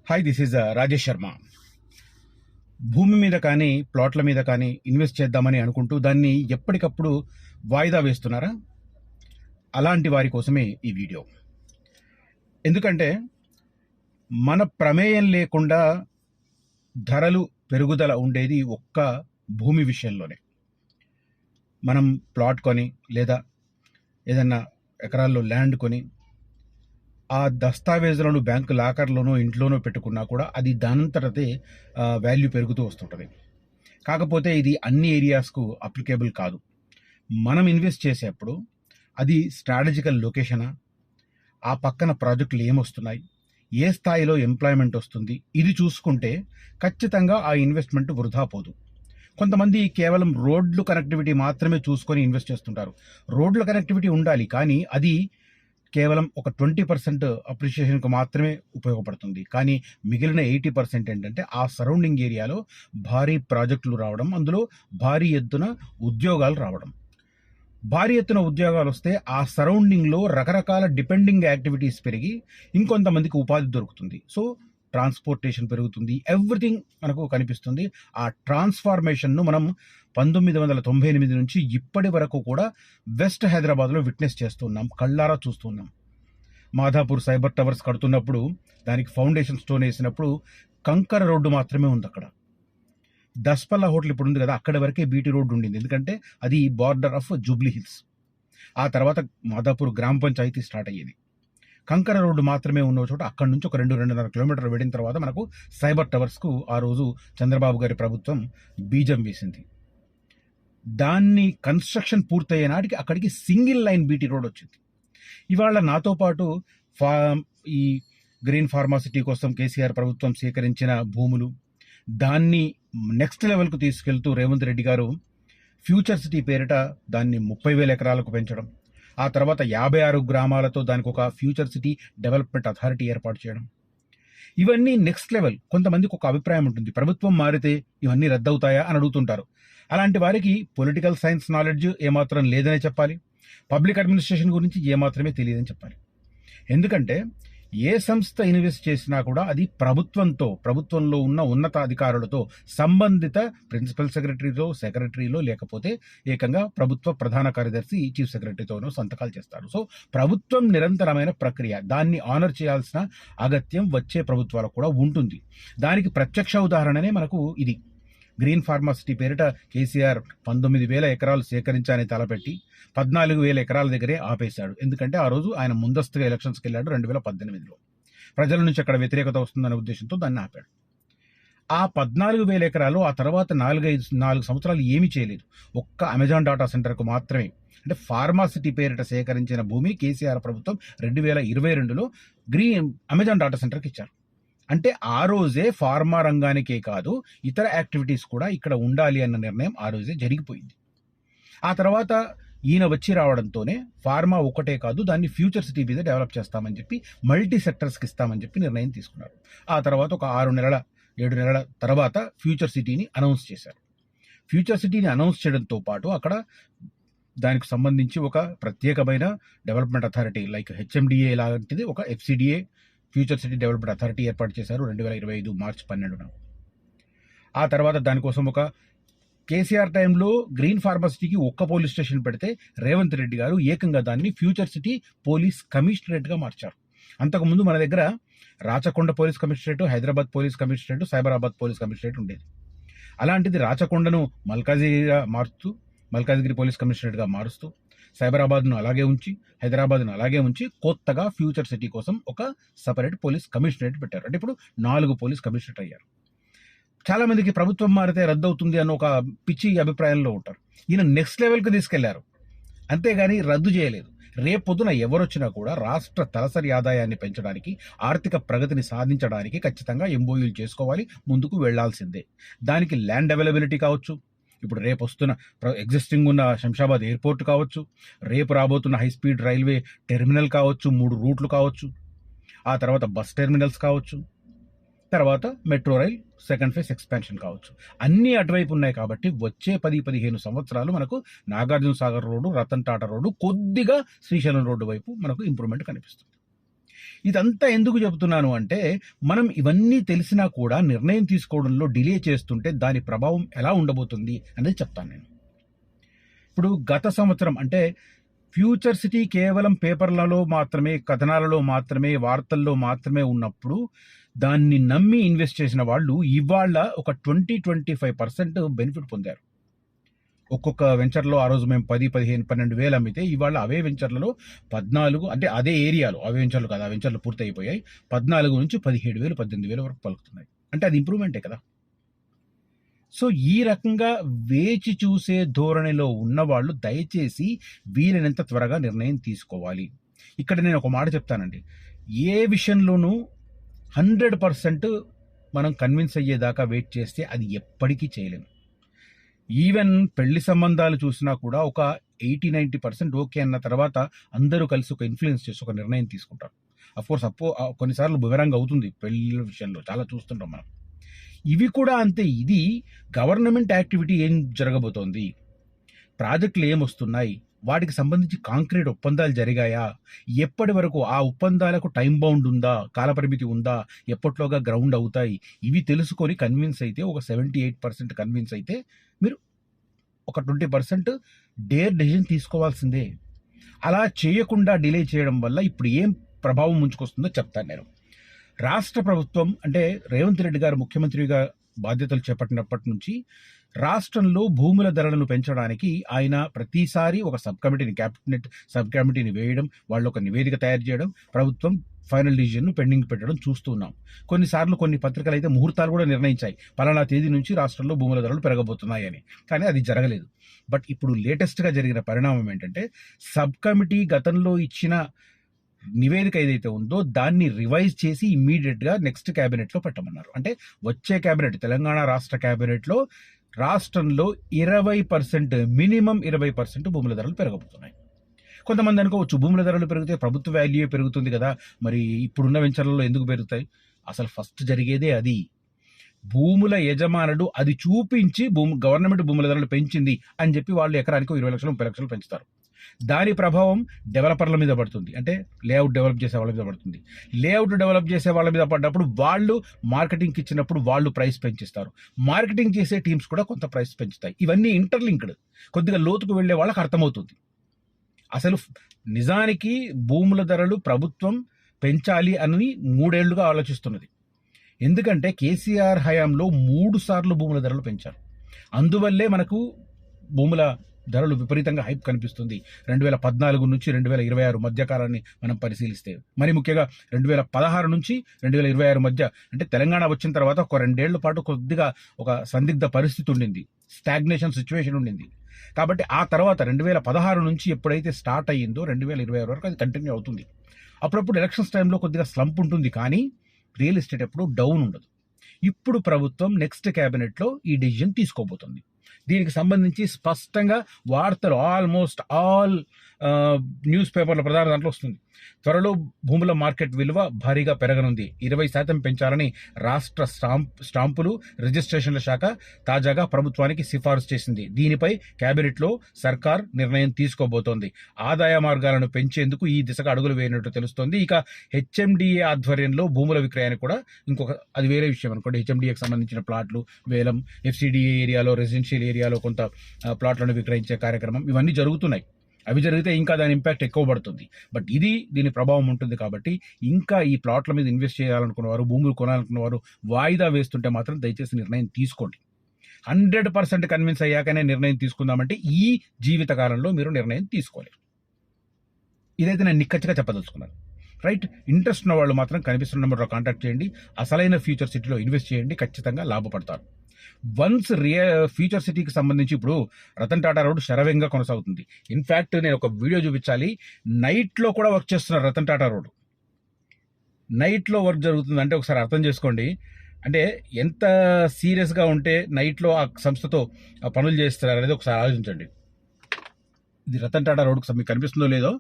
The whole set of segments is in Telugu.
Hi, this is Rajesh Sharma. భూమి మీద కానీ ప్లాట్ల మీద కానీ ఇన్వెస్ట్ చేద్దామని అనుకుంటూ దాన్ని ఎప్పటికప్పుడు వాయిదా వేస్తున్నారా? అలాంటి వారి కోసమే ఈ వీడియో. ఎందుకంటే మన ప్రమేయం లేకుండా ధరలు పెరుగుదల ఉండేది ఒక్క భూమి విషయంలోనే. మనం ప్లాట్ కొని లేదా ఏదన్నా ఎకరాల్లో ల్యాండ్ కొని ఆ దస్తావేజులను బ్యాంకు లాకర్లోనో ఇంట్లోనో పెట్టుకున్నా కూడా అది దానంతటదే వాల్యూ పెరుగుతూ వస్తుంటుంది. కాకపోతే ఇది అన్ని ఏరియాస్కు అప్లికేబుల్ కాదు. మనం ఇన్వెస్ట్ చేసేప్పుడు అది స్ట్రాటజికల్ లొకేషనా, ఆ పక్కన ప్రాజెక్టులు ఏమొస్తున్నాయి, ఏ స్థాయిలో ఎంప్లాయ్మెంట్ వస్తుంది, ఇది చూసుకుంటే ఖచ్చితంగా ఆ ఇన్వెస్ట్మెంట్ వృధా పోదు. కొంతమంది కేవలం రోడ్లు కనెక్టివిటీ మాత్రమే చూసుకొని ఇన్వెస్ట్ చేస్తుంటారు. రోడ్ల కనెక్టివిటీ ఉండాలి, కానీ అది కేవలం ఒక 20% అప్రిషియేషన్కి మాత్రమే ఉపయోగపడుతుంది. కానీ మిగిలిన 80% ఏంటంటే ఆ సరౌండింగ్ ఏరియాలో భారీ ప్రాజెక్టులు రావడం, అందులో భారీ ఎత్తున ఉద్యోగాలు రావడం. భారీ ఎత్తున ఉద్యోగాలు వస్తే ఆ సరౌండింగ్లో రకరకాల డిపెండింగ్ యాక్టివిటీస్ పెరిగి ఇంకొంతమందికి ఉపాధి దొరుకుతుంది. సో ట్రాన్స్పోర్టేషన్ పెరుగుతుంది, ఎవ్రీథింగ్ మనకు కనిపిస్తుంది. ఆ ట్రాన్స్ఫార్మేషన్ను మనం 1998 నుంచి ఇప్పటి వరకు కూడా వెస్ట్ హైదరాబాద్లో విట్నెస్ చేస్తున్నాం, కళ్ళారా చూస్తున్నాం. మాధాపూర్ సైబర్ టవర్స్ కడుతున్నప్పుడు దానికి ఫౌండేషన్ స్టోన్ వేసినప్పుడు కంకర రోడ్డు మాత్రమే ఉంది అక్కడ. దస్పల్లా హోటల్ ఇప్పుడు ఉంది కదా, అక్కడి వరకే బీటీ రోడ్డు ఉండింది, ఎందుకంటే అది బార్డర్ ఆఫ్ జూబ్లీ హిల్స్. ఆ తర్వాత మాధాపూర్ గ్రామ పంచాయతీ స్టార్ట్ అయ్యేది. కంకర రోడ్డు మాత్రమే ఉన్న చోట అక్కడి నుంచి ఒక 2-2.5 కిలోమీటర్లు వెళ్ళిన తర్వాత మనకు సైబర్ టవర్స్కు ఆ రోజు చంద్రబాబు గారి ప్రభుత్వం బీజం వేసింది. దాన్ని కన్స్ట్రక్షన్ పూర్తయ్యే నాటికి అక్కడికి సింగిల్ లైన్ బీటీ రోడ్ వచ్చింది. ఇవాళ నాతో పాటు ఈ గ్రీన్ ఫార్మాసిటీ కోసం కేసీఆర్ ప్రభుత్వం సేకరించిన భూములు, దాన్ని నెక్స్ట్ లెవెల్కు తీసుకెళ్తూ రేవంత్ రెడ్డి గారు ఫ్యూచర్ సిటీ పేరిట దాన్ని 30,000 ఎకరాలకు పెంచడం, ఆ తర్వాత 56 గ్రామాలతో దానికి ఒక ఫ్యూచర్ సిటీ డెవలప్మెంట్ అథారిటీ ఏర్పాటు చేయడం, ఇవన్నీ నెక్స్ట్ లెవెల్. కొంతమందికి ఒక అభిప్రాయం ఉంటుంది, ప్రభుత్వం మారితే ఇవన్నీ రద్దవుతాయా అని అడుగుతుంటారు. అలాంటి వారికి పొలిటికల్ సైన్స్ నాలెడ్జ్ ఏమాత్రం లేదనే చెప్పాలి, పబ్లిక్ అడ్మినిస్ట్రేషన్ గురించి ఏమాత్రమే తెలియదని చెప్పాలి. ఎందుకంటే ఏ సంస్థ ఇన్వెస్ట్ చేసినా కూడా అది ప్రభుత్వంలో ఉన్న ఉన్నతాధికారులతో, సంబంధిత ప్రిన్సిపల్ సెక్రటరీలో లేకపోతే ఏకంగా ప్రభుత్వ ప్రధాన కార్యదర్శి చీఫ్ సెక్రటరీతోనో సంతకాలు చేస్తారు. సో ప్రభుత్వం నిరంతరమైన ప్రక్రియ, దాన్ని ఆనర్ చేయాల్సిన అగత్యం వచ్చే ప్రభుత్వాలకు కూడా ఉంటుంది. దానికి ప్రత్యక్ష ఉదాహరణనే మనకు ఇది. గ్రీన్ ఫార్మాసిటీ పేరిట కేసీఆర్ 19,000 ఎకరాలు సేకరించాలని తలపెట్టి 14,000 ఎకరాల దగ్గరే ఆపేశాడు. ఎందుకంటే ఆ రోజు ఆయన ముందస్తుగా ఎలక్షన్స్కి వెళ్ళాడు 2018లో. ప్రజల నుంచి అక్కడ వ్యతిరేకత వస్తుందనే ఉద్దేశంతో దాన్ని ఆపాడు. ఆ 14,000 ఎకరాలు ఆ తర్వాత 4 సంవత్సరాలు ఏమీ చేయలేదు. ఒక్క అమెజాన్ డాటా సెంటర్కు మాత్రమే, అంటే ఫార్మాసిటీ పేరిట సేకరించిన భూమి కేసీఆర్ ప్రభుత్వం 2022లో అమెజాన్ డాటా సెంటర్కి ఇచ్చారు. అంటే ఆ రోజే ఫార్మా రంగానికే కాదు ఇతర యాక్టివిటీస్ కూడా ఇక్కడ ఉండాలి అన్న నిర్ణయం ఆ రోజే జరిగిపోయింది. ఆ తర్వాత ఈయన వచ్చి రావడంతోనే ఫార్మా ఒకటే కాదు, దాన్ని ఫ్యూచర్ సిటీ మీద డెవలప్ చేస్తామని చెప్పి మల్టీ సెక్టర్స్కి ఇస్తామని చెప్పి నిర్ణయం తీసుకున్నారు. ఆ తర్వాత ఒక 6-7 నెలల తర్వాత ఫ్యూచర్ సిటీని అనౌన్స్ చేశారు. ఫ్యూచర్ సిటీని అనౌన్స్ చేయడంతో పాటు అక్కడ దానికి సంబంధించి ఒక ప్రత్యేకమైన డెవలప్మెంట్ అథారిటీ లైక్ హెచ్ఎండిఏ లాంటిది ఒక FCDA future city development authority ఏర్పాటు చేశారు 2025 మార్చి 12న. ఆ తర్వాత దానికోసం ఒక కేసీఆర్ టైంలో గ్రీన్ ఫార్మాసిటీకి ఒక్క పోలీస్ స్టేషన్ పెడితే రేవంత్ రెడ్డి గారు ఏకంగా దాన్ని ఫ్యూచర్ సిటీ పోలీస్ కమిషనరేట్గా మార్చారు. అంతకుముందు మన దగ్గర Rachakonda police commissionerate, Hyderabad police commissionerate, Cyberabad police commissionerate ఉండేది. అలాంటిది రాచకొండను మల్కాజిగిరి పోలీస్ కమిషనరేట్గా మారుస్తూ, సైబరాబాద్ను అలాగే ఉంచి, హైదరాబాద్ను అలాగే ఉంచి కొత్తగా ఫ్యూచర్ సిటీ కోసం ఒక సపరేట్ పోలీస్ కమిషనరేట్ పెట్టారు. అంటే ఇప్పుడు 4 పోలీస్ కమిషనరేట్ అయ్యారు. చాలా మందికి ప్రభుత్వం మారితే రద్దవుతుంది అన్న ఒక పిచ్చి అభిప్రాయంలో ఉంటారు. ఈయన నెక్స్ట్ లెవెల్కి తీసుకెళ్లారు, అంతేగాని రద్దు చేయలేదు. రేపొద్దున ఎవరొచ్చినా కూడా రాష్ట్ర తలసరి ఆదాయాన్ని పెంచడానికి, ఆర్థిక ప్రగతిని సాధించడానికి ఖచ్చితంగా ఎంఓయూలు చేసుకోవాలి, ముందుకు వెళ్లాల్సిందే. దానికి ల్యాండ్ అవైలబిలిటీ కావచ్చు, ఇప్పుడు రేపు వస్తున్న ఎగ్జిస్టింగ్ ఉన్న శంషాబాద్ ఎయిర్పోర్ట్ కావచ్చు, రేపు రాబోతున్న హైస్పీడ్ రైల్వే టెర్మినల్ కావచ్చు, 3 రూట్లు కావచ్చు, ఆ తర్వాత బస్ టెర్మినల్స్ కావచ్చు, తర్వాత metro rail second phase expansion కావచ్చు, అన్నీ అటువైపు ఉన్నాయి. కాబట్టి వచ్చే 10-15 సంవత్సరాలు మనకు నాగార్జున సాగర్ రోడ్డు, రతన్ టాటా రోడ్డు, కొద్దిగా శ్రీశైలం రోడ్డు వైపు మనకు ఇంప్రూవ్మెంట్ కనిపిస్తుంది. ఇదంతా ఎందుకు చెబుతున్నాను అంటే, మనం ఇవన్నీ తెలిసినా కూడా నిర్ణయం తీసుకోవడంలో డిలే చేస్తుంటే దాని ప్రభావం ఎలా ఉండబోతుంది అనేది చెప్తాను నేను. ఇప్పుడు గత సంవత్సరం అంటే ఫ్యూచర్ సిటీ కేవలం పేపర్లలో మాత్రమే, కథనాలలో మాత్రమే, వార్తల్లో మాత్రమే ఉన్నప్పుడు దాన్ని నమ్మి ఇన్వెస్ట్ చేసిన వాళ్ళు ఇవాళ ఒక 20-25% బెనిఫిట్ పొందారు. ఒక్కొక్క వెంచర్లో ఆ రోజు మేము 10, 15, 12 వేలు అమ్మితే ఇవాళ అవే వెంచర్లలో 14, అంటే అదే ఏరియాలో, అవే వెంచర్లు కదా, ఆ వెంచర్లు పూర్తి అయిపోయాయి, 14 నుంచి 17,000, 18,000 వరకు పలుకుతున్నాయి. అంటే అది ఇంప్రూవ్మెంటే కదా. సో ఈ రకంగా వేచి చూసే ధోరణిలో ఉన్నవాళ్ళు దయచేసి వీలైనంత త్వరగా నిర్ణయం తీసుకోవాలి. ఇక్కడ నేను ఒక మాట చెప్తానండి, ఏ విషయంలోనూ 100% మనం కన్విన్స్ అయ్యేదాకా వెయిట్ చేస్తే అది ఎప్పటికీ చేయలేము. ఈవెన్ పెళ్లి సంబంధాలు చూసినా కూడా ఒక 80-90% ఓకే అన్న తర్వాత అందరూ కలిసి ఒక ఇన్ఫ్లుయెన్స్ చేసి ఒక నిర్ణయం తీసుకుంటారు. అఫ్కోర్స్ కొన్నిసార్లు బుమెరాంగ్ అవుతుంది పెళ్లిళ్ళ విషయంలో, చాలా చూస్తుంటాం మనం. ఇవి కూడా అంతే. ఇది గవర్నమెంట్ యాక్టివిటీ ఏం జరగబోతోంది, ప్రాజెక్టులు ఏమొస్తున్నాయి, వాటికి సంబంధించి కాంక్రీట్ ఒప్పందాలు జరిగాయా, ఎప్పటి వరకు ఆ ఒప్పందాలకు టైం బౌండ్ ఉందా, కాలపరిమితి ఉందా, ఎప్పట్లోగా గ్రౌండ్ అవుతాయి, ఇవి తెలుసుకొని కన్విన్స్ అయితే ఒక 78% కన్విన్స్ అయితే మీరు ఒక 20% డేర్ డెసిషన్ తీసుకోవాల్సిందే. అలా చేయకుండా డిలే చేయడం వల్ల ఇప్పుడు ఏం ప్రభావం ముంచుకొస్తుందో చెప్తాను నేను. రాష్ట్ర ప్రభుత్వం అంటే రేవంత్ రెడ్డి గారు ముఖ్యమంత్రిగా బాధ్యతలు చేపట్టినప్పటి నుంచి రాష్ట్రంలో భూముల ధరలను పెంచడానికి ఆయన ప్రతిసారి ఒక క్యాబినెట్ సబ్ కమిటీని వేయడం, వాళ్ళు ఒక నివేదిక తయారు చేయడం, ప్రభుత్వం ఫైనల్ డిసిజన్ను పెండింగ్ పెట్టడం చూస్తున్నాం. కొన్నిసార్లు కొన్ని పత్రికలు అయితే ముహూర్తాలు కూడా నిర్ణయించాయి, పలానా తేదీ నుంచి రాష్ట్రంలో భూముల ధరలు పెరగబోతున్నాయి అని. కానీ అది జరగలేదు. బట్ ఇప్పుడు లేటెస్ట్గా జరిగిన పరిణామం ఏంటంటే, సబ్ కమిటీ గతంలో ఇచ్చిన నివేదిక ఏదైతే ఉందో దాన్ని రివైజ్ చేసి ఇమ్మీడియట్గా నెక్స్ట్ క్యాబినెట్లో పెట్టమన్నారు. అంటే వచ్చే క్యాబినెట్, తెలంగాణ రాష్ట్ర క్యాబినెట్లో రాష్ట్రంలో 20%, మినిమం 20% భూముల ధరలు పెరగబోతున్నాయి. కొంతమంది అనుకోవచ్చు, భూముల ధరలు పెరిగితే ప్రభుత్వ వాల్యూ పెరుగుతుంది కదా, మరి ఇప్పుడున్న వెంచర్లలో ఎందుకు పెరుగుతాయి? అసలు ఫస్ట్ జరిగేదే అది. భూముల యజమానుడు అది చూపించి గవర్నమెంట్ భూముల ధరలు పెంచింది అని చెప్పి వాళ్ళు ఎకరానికి 20 లక్షలు 30 లక్షలు పెంచుతారు. దాని ప్రభావం డెవలపర్ల మీద పడుతుంది, అంటే లేఅవుట్ డెవలప్ చేసే వాళ్ళ మీద పడుతుంది. లేఅవుట్ డెవలప్ చేసే వాళ్ళ మీద పడ్డప్పుడు వాళ్ళు మార్కెటింగ్కి ఇచ్చినప్పుడు వాళ్ళు ప్రైస్ పెంచిస్తారు, మార్కెటింగ్ చేసే టీమ్స్ కూడా కొంత ప్రైస్ పెంచుతాయి. ఇవన్నీ ఇంటర్లింక్డ్. కొద్దిగా లోతుకు వెళ్ళే వాళ్ళకి అర్థమవుతుంది. అసలు నిజానికి భూముల ధరలు ప్రభుత్వం పెంచాలి అని 3 ఏళ్లుగా ఆలోచిస్తున్నది. ఎందుకంటే కేసీఆర్ హయాంలో 3 సార్లు భూముల ధరలు పెంచారు. అందువల్లే మనకు భూముల ధరలు విపరీతంగా హైప్ కనిపిస్తుంది. 2014 నుంచి 2026 మధ్య కాలాన్ని మనం పరిశీలిస్తే, మరి ముఖ్యంగా 2016 నుంచి 2026 మధ్య, అంటే తెలంగాణ వచ్చిన తర్వాత ఒక 2 ఏళ్ల పాటు కొద్దిగా ఒక సందిగ్ధ పరిస్థితి ఉండింది, స్టాగ్నేషన్ సిచ్యువేషన్ ఉండింది. కాబట్టి ఆ తర్వాత 2016 నుంచి ఎప్పుడైతే స్టార్ట్ అయ్యిందో 2026 వరకు అది కంటిన్యూ అవుతుంది. అప్పుడప్పుడు ఎలక్షన్స్ టైంలో కొద్దిగా స్లంప్ ఉంటుంది, కానీ రియల్ ఎస్టేట్ ఎప్పుడు డౌన్ ఉండదు. ఇప్పుడు ప్రభుత్వం నెక్స్ట్ క్యాబినెట్లో ఈ డెసిజన్ తీసుకోబోతుంది. దీనికి సంబంధించి స్పష్టంగా వార్తలు ఆల్మోస్ట్ ఆల్ న్యూస్ పేపర్ల ప్రధాన దాంట్లో వస్తుంది. త్వరలో భూముల మార్కెట్ విలువ భారీగా పెరగనుంది, 20% పెంచాలని రాష్ట్ర స్టాంపులు రిజిస్ట్రేషన్ల శాఖ తాజాగా ప్రభుత్వానికి సిఫారసు చేసింది. దీనిపై కేబినెట్లో సర్కార్ నిర్ణయం తీసుకోబోతోంది. ఆదాయ మార్గాలను పెంచేందుకు ఈ దిశగా అడుగులు వేయనట్టు తెలుస్తోంది. ఇక హెచ్ఎండిఏ ఆధ్వర్యంలో భూముల విక్రయాన్ని కూడా అది వేరే విషయం అనుకోండి. హెచ్ఎండిఏకి సంబంధించిన ప్లాట్లు వేలం, ఎఫ్సిడిఏ ఏరియాలో, రెసిడెన్షియల్ ఏరియాలో కొంత ప్లాట్లను విక్రయించే కార్యక్రమం, ఇవన్నీ జరుగుతున్నాయి. అవి జరిగితే ఇంకా దాని ఇంపాక్ట్ ఎక్కువ పడుతుంది. బట్ దీని ప్రభావం ఉంటుంది. కాబట్టి ఇంకా ఈ ప్లాట్ల మీద ఇన్వెస్ట్ చేయాలనుకున్న వారు, భూములు కొనాలనుకున్న వారు వాయిదా వేస్తుంటే మాత్రం దయచేసి నిర్ణయం తీసుకోండి. 100% కన్విన్స్ అయ్యాకనే నిర్ణయం తీసుకుందామంటే ఈ జీవితకాలంలో మీరు నిర్ణయం తీసుకోలేరు. ఇదైతే నేను నిక్కచ్చిగా చెప్పదలుచుకున్నాను. రైట్, ఇంట్రెస్ట్ ఉన్న వాళ్ళు మాత్రం కనిపిస్తున్న నెంబర్లో కాంటాక్ట్ చేయండి. అసలైన ఫ్యూచర్ సిటీలో ఇన్వెస్ట్ చేయండి, ఖచ్చితంగా లాభపడతారు. వన్స్ ఫ్యూచర్ సిటీకి సంబంధించి ఇప్పుడు రతన్ టాటా రోడ్ శరవేగంగా కొనసాగుతుంది. ఇన్ఫ్యాక్ట్ నేను ఒక వీడియో చూపించాలి, నైట్లో కూడా వర్క్ చేస్తున్నారు రతన్ టాటా రోడ్. నైట్లో వర్క్ జరుగుతుంది అంటే ఒకసారి అర్థం చేసుకోండి. అంటే ఎంత సీరియస్గా ఉంటే నైట్లో ఆ సంస్థతో పనులు చేస్తున్నారు అనేది ఒకసారి ఆలోచించండి. ఇది రతన్ టాటా రోడ్కు మీకు కనిపిస్తుందో లేదో,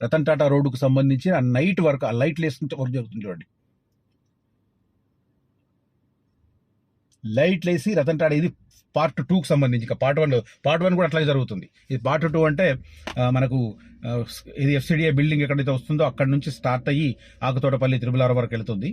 రతన్ టాటా రోడ్డుకు సంబంధించి ఆ నైట్ వర్క్, ఆ లైట్ లేస్ వర్క్ జరుగుతుంది చూడండి. లైట్లు వేసి రతన్ టాటా ఇది పార్ట్ 2కి సంబంధించి. ఇంకా పార్ట్ వన్ కూడా అట్లాగే జరుగుతుంది. ఇది పార్ట్ 2 అంటే మనకు ఇది ఎఫ్సిడిఏ బిల్డింగ్ ఎక్కడైతే వస్తుందో అక్కడ నుంచి స్టార్ట్ అయ్యి ఆకుతోటపల్లి తిరుమలారం వరకు వెళ్తుంది.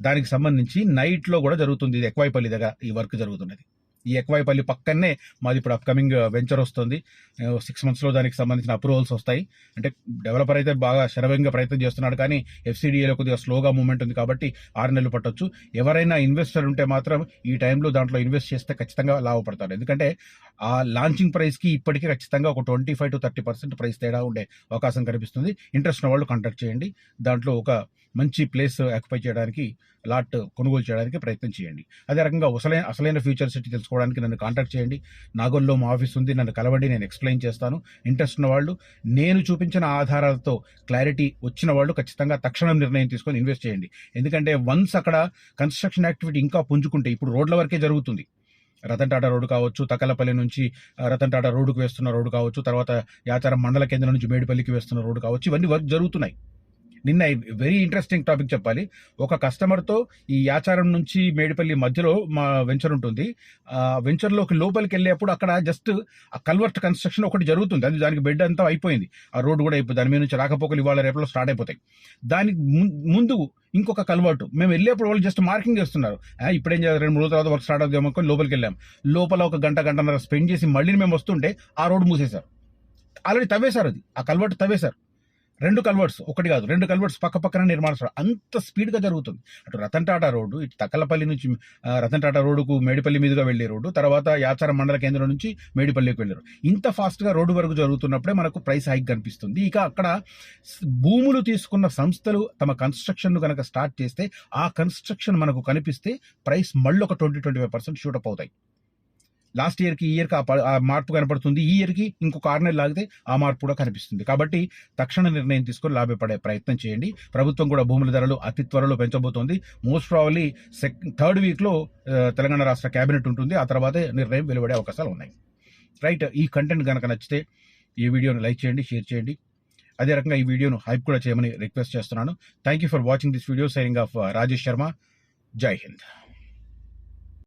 దానికి సంబంధించి నైట్లో కూడా జరుగుతుంది. ఇది ఎక్వాయిపల్లి దగ్గర ఈ వర్క్ జరుగుతున్నది. ఈ ఎక్వాయిపల్లి పక్కనే మాది ఇప్పుడు అప్కమింగ్ వెంచర్ వస్తుంది. 6 monthsలో దానికి సంబంధించిన అప్రూవల్స్ వస్తాయి. అంటే డెవలపర్ అయితే బాగా శరవేగంగా ప్రయత్నం చేస్తున్నాడు, కానీ ఎఫ్సిడిఏలో కొద్దిగా స్లోగా మూవ్మెంట్ ఉంది కాబట్టి 6 నెలలు పట్టొచ్చు. ఎవరైనా ఇన్వెస్టర్ ఉంటే మాత్రం ఈ టైంలో దాంట్లో ఇన్వెస్ట్ చేస్తే ఖచ్చితంగా లాభపడతారు. ఎందుకంటే ఆ లాంచింగ్ ప్రైస్కి ఇప్పటికీ ఖచ్చితంగా ఒక 25 to 30% ప్రైస్ తేడా ఉండే అవకాశం కనిపిస్తుంది. ఇంట్రెస్ట్ ఉన్న వాళ్ళు కాంటాక్ట్ చేయండి. దాంట్లో ఒక మంచి ప్లేస్ ఆక్యుపై చేయడానికి, లాట్ కొనుగోలు చేయడానికి ప్రయత్నం చేయండి. అదే రకంగా అసలైన ఫ్యూచర్ సిటీ తెలుసుకోవడానికి నన్ను కాంటాక్ట్ చేయండి. నాగోల్లో మా ఆఫీస్ ఉంది, నన్ను కలవండి, నేను ఎక్స్ప్లెయిన్ చేస్తాను. ఇంట్రెస్ట్ ఉన్న వాళ్ళు, నేను చూపించిన ఆధారాలతో క్లారిటీ వచ్చిన వాళ్ళు ఖచ్చితంగా తక్షణం నిర్ణయం తీసుకొని ఇన్వెస్ట్ చేయండి. ఎందుకంటే వన్స్ అక్కడ కన్స్ట్రక్షన్ యాక్టివిటీ ఇంకా పుంజుకుంటే, ఇప్పుడు రోడ్ల వరకే జరుగుతుంది. రతన్ టాటా రోడ్డు కావచ్చు, తకలపల్లి నుంచి రతన్ టాటా రోడ్డుకు వేస్తున్న రోడ్డు కావచ్చు, తర్వాత యాచారం మండల కేంద్రం నుంచి మేడిపల్లికి వేస్తున్న రోడ్డు కావచ్చు, ఇవన్నీ వర్క్ జరుగుతున్నాయి. నిన్న వెరీ ఇంట్రెస్టింగ్ టాపిక్ చెప్పాలి. ఒక కస్టమర్తో ఈ యాచారం నుంచి మేడిపల్లి మధ్యలో మా వెంచర్ ఉంటుంది. ఆ వెంచర్లోకి లోపలికి వెళ్ళేప్పుడు అక్కడ జస్ట్ ఆ కల్వర్ట్ కన్స్ట్రక్షన్ ఒకటి జరుగుతుంది. అది దానికి బెడ్ అంతా అయిపోయింది, ఆ రోడ్డు కూడా అయిపోయింది. దాని మీద నుంచి రాకపోకలు ఇవాళ రేపట్లో స్టార్ట్ అయిపోతాయి. దానికి ముందు ఇంకొక కల్వర్టు మేము వెళ్ళేప్పుడు వాళ్ళు జస్ట్ మార్కింగ్ చేస్తున్నారు. ఇప్పుడేం చేయాలి, 2-3 రోజుల తర్వాత వర్క్ స్టార్ట్ అవుతాం అనుకొని లోపలికి వెళ్ళాం. లోపల ఒక గంటన్నర స్పెండ్ చేసి మళ్ళీ మేము వస్తుంటే ఆ రోడ్డు మూసేశారు. ఆల్రెడీ తవ్వేశారు, అది ఆ కల్వర్ట్ తవ్వేశారు. 2 కల్వర్ట్స్, ఒకటి కాదు 2 కల్వర్ట్స్ పక్క పక్కన నిర్మాణం. అంత స్పీడ్గా జరుగుతుంది. అటు రతన్ టాటా రోడ్డు, ఇటు తక్కలపల్లి నుంచి రతన్ టాటా రోడ్డుకు మేడిపల్లి మీదుగా వెళ్ళే రోడ్డు, తర్వాత యాచారం మండల కేంద్రం నుంచి మేడిపల్లికి వెళ్ళారు. ఇంత ఫాస్ట్గా రోడ్డు వరకు జరుగుతున్నప్పుడే మనకు ప్రైస్ హైక్ కనిపిస్తుంది. ఇక అక్కడ భూములు తీసుకున్న సంస్థలు తమ కన్స్ట్రక్షన్ కనుక స్టార్ట్ చేస్తే, ఆ కన్స్ట్రక్షన్ మనకు కనిపిస్తే ప్రైస్ మళ్ళీ ఒక 20-25% షూటప్ అవుతాయి. లాస్ట్ ఇయర్కి ఈ ఇయర్కి ఆ మార్పు కనపడుతుంది. ఈ ఇయర్కి ఇంకొక 6 నెలలు ఆగితే ఆ మార్పు కూడా కనిపిస్తుంది. కాబట్టి తక్షణ నిర్ణయం తీసుకొని లాభపడే ప్రయత్నం చేయండి. ప్రభుత్వం కూడా భూముల ధరలు అతి త్వరలో పెంచబోతోంది. మోస్ట్ ప్రాబబ్లీ 3rd వీక్లో తెలంగాణ రాష్ట్ర కేబినెట్ ఉంటుంది. ఆ తర్వాతే నిర్ణయం వెలువడే అవకాశాలు ఉన్నాయి. రైట్, ఈ కంటెంట్ కనుక నచ్చితే ఈ వీడియోను లైక్ చేయండి, షేర్ చేయండి. అదే రకంగా ఈ వీడియోను హైప్ కూడా చేయమని రిక్వెస్ట్ చేస్తున్నాను. Thank you for watching this video. Signing off Rajesh Sharma. జై హింద్.